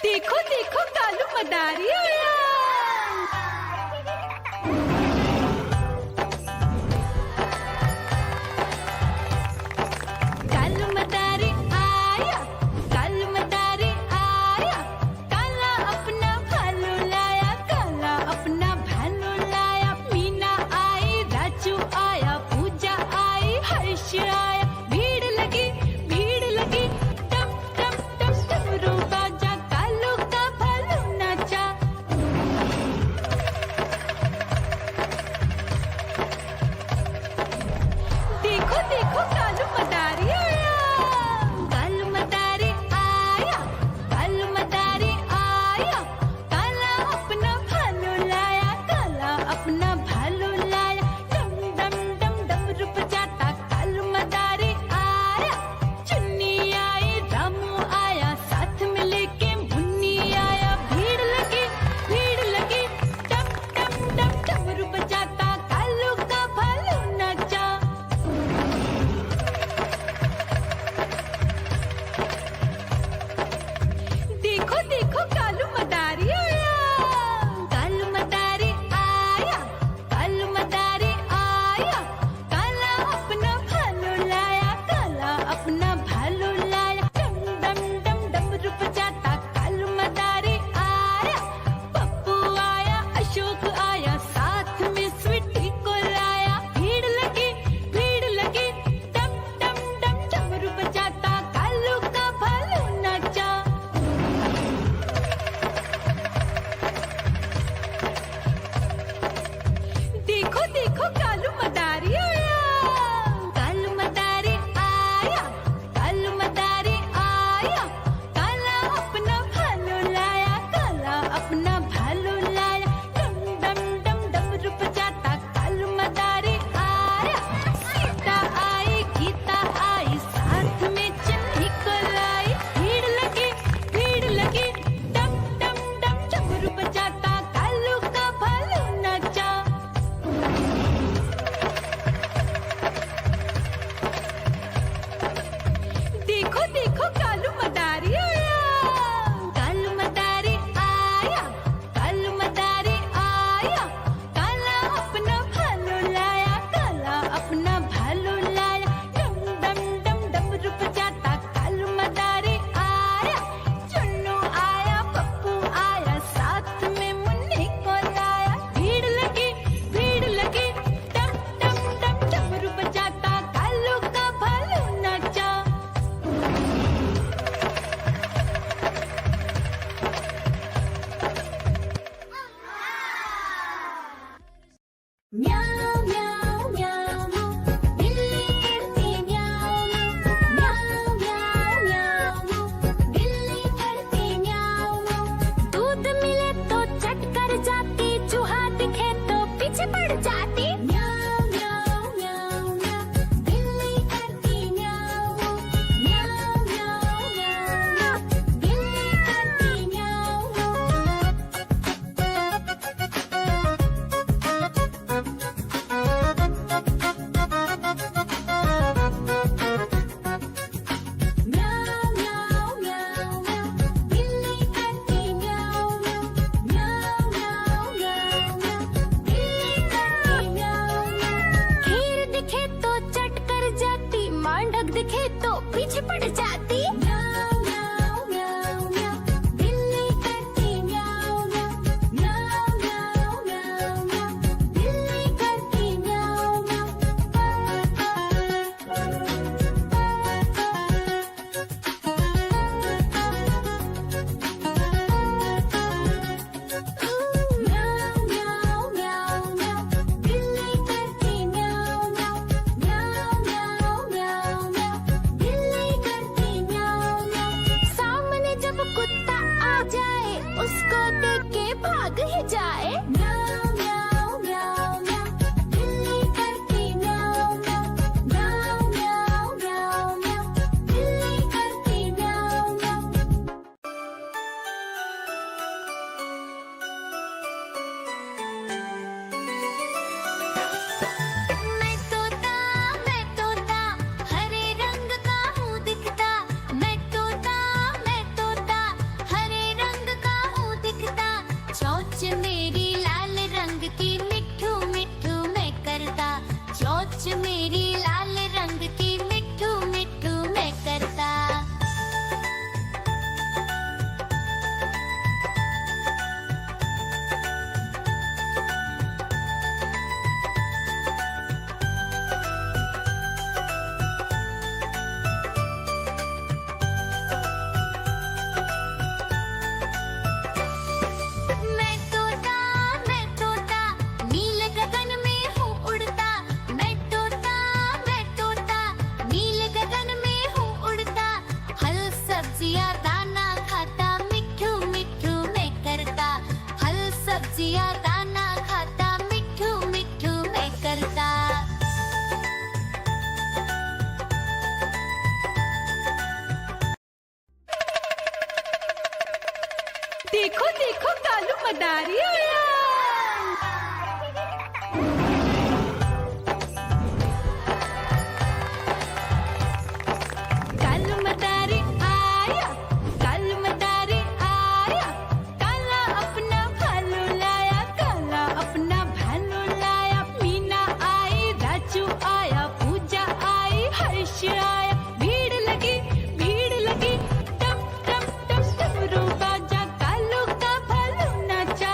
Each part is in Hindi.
देखो देखो कालू मदारी आया। कालू मदारी आया, कालू मदारी आया, काला अपना भालू लाया, काला अपना भालू लाया। मीना आई, राजू आया, पूजा आई, हर्ष आया। भीड़ लगी टम टम टम डमरू बाजा, कालू का भालू नाचा। देखो देखो कालू मदारी आया, कालू मदारी आया, कालू मदारी आया, काला अपना भालू लाया, काला अपना भालू लाया। डम डम डम डमरू बजाता कालू मदारी आया। चुन्नी आई, रामू आया, साथ में लेके मुन्नी आया। भीड़ लगी टम टम डम डमरू बजाता कालू का भालू नाचा। देखो देखो कालू मदारी आया, कालू मदारी आया, कालू मदारी आया, काला अपना भालू लाया, काला अपना भालू लाया। डम डम डम डमरू बजाता कालू मदारी आया। पप्पू आया, अशोक आया, साथ में स्वीटी को लाया। भीड़ लगी टम टम डम डमरू बजाता कालू का भालू नाचा। देखो देखो कालू मदारी आया, कालू मदारी आया, कालू मदारी आया, काला अपना भालू लाया, काला अपना भालू लाया। डम डम डम डमरू बजाता कालू मदारी आया। सीता आई, गीता आई, साथ में चन्नी को लाई। भीड़ लगी टम टम डम डमरू बजाता कालू का भालू नाचा। देखो देखो कालू मदारी आया, कालू मदारी आया, कालू मदारी आया, काला अपना भालू लाया, काला अपना भालू लाया। डम डम डम डमरू बजाता कालू मदारी आया। चुन्नू आया, पप्पू आया, साथ में मुन्नी को लाया। भीड़ लगी टम टम डम डमरू बजाता कालू का भालू नाचा। म्याऊ म्याऊ म्याऊ, बिल्ली करती म्याऊ म्याऊ म्याऊ म्याऊ, बिल्ली करती म्याऊ। दूध मिले तो चट कर जाती, चूहा दिखे तो पीछे पड़ जाती। म्याऊ म्याऊ म्याऊ म्याऊ, बिल्ली करती म्याऊ म्याऊ म्याऊ म्याऊ, बिल्ली करती म्याऊ। म्याऊ म्याऊ म्याऊ म्याऊ, बिल्ली करती म्याऊ म्याऊ म्याऊ म्याऊ म्याऊ म्याऊ, बिल्ली करती म्याऊ म्याऊ। खीर दिखे तो चट कर जाती, मांडक दिखे तो पीछे पड़ जाती। म्याऊ म्याऊ म्याऊ म्याऊ, बिल्ली करती म्याऊ म्याऊ म्याऊ म्याऊ म्याऊ म्याऊ, बिल्ली करती म्याऊ म्याऊ म्याऊ म्याऊ म्याऊ, बिल्ली करती म्याऊ म्याऊ म्याऊ म्याऊ म्याऊ म्याऊ, बिल्ली करती म्याऊ म्याऊ। सामने जब कुत्ता आ जाए, उसको देख के भाग ही जाए। म्याऊ म्याऊ म्याऊ म्याऊ, बिल्ली करती म्याऊ म्याऊ म्याऊ म्याऊ म्याऊ म्याऊ, बिल्ली करती म्याऊ म्याऊ। मैं तोता हरे रंग का हूँ दिखता। मैं तोता हरे रंग देखो देखो कालू मदारी आया। कालू मदारी आया, कालू मदारी आया, काला अपना भालू लाया, काला अपना भालू लाया। मीना आई, राजू आया, पूजा आई, हर्ष आया। भीड़ लगी टप टप टप डमरू बाजा, कालू का भालू नाचा।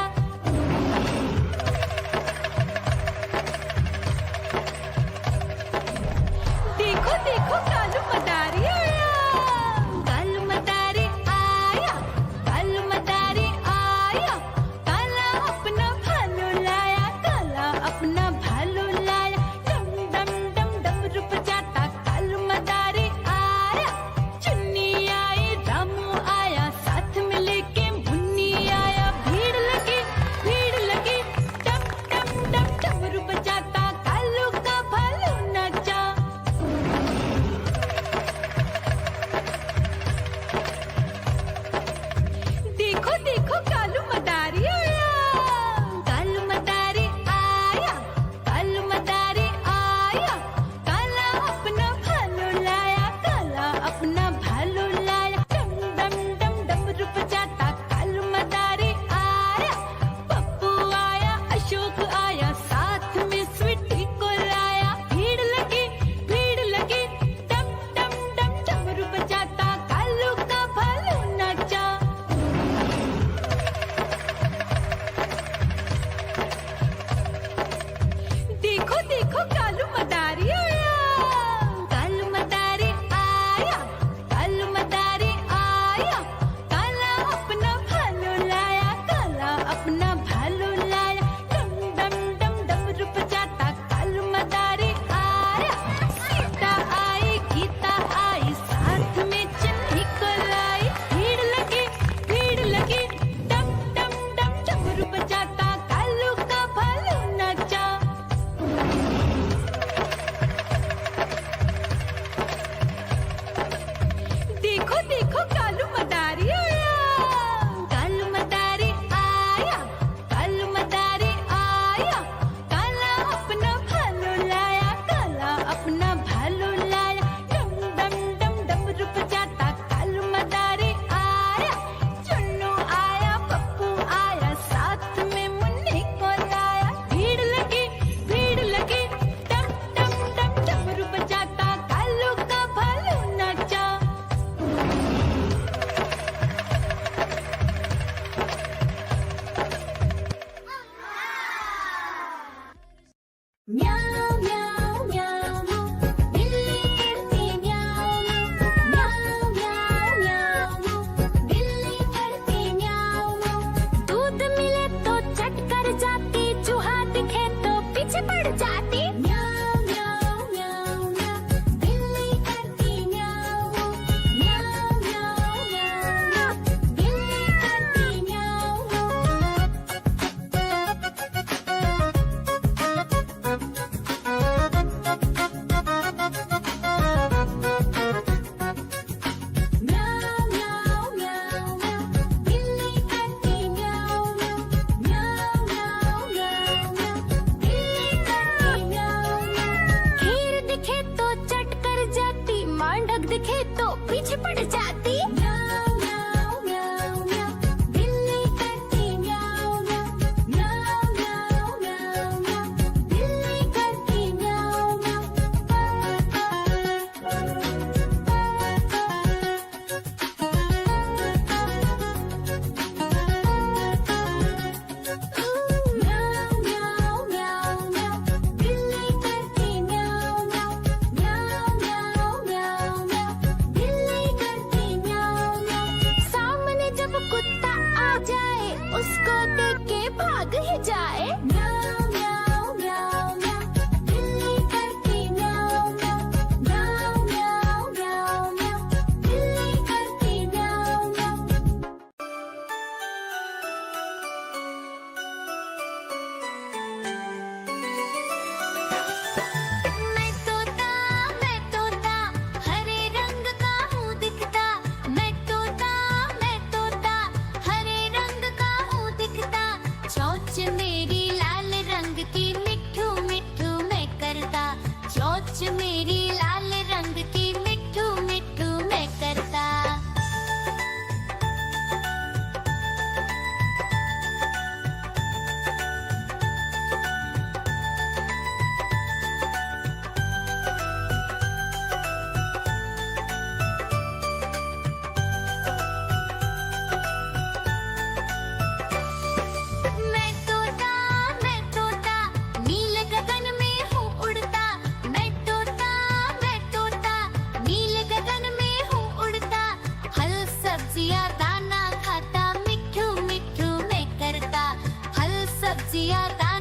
खुशियाँ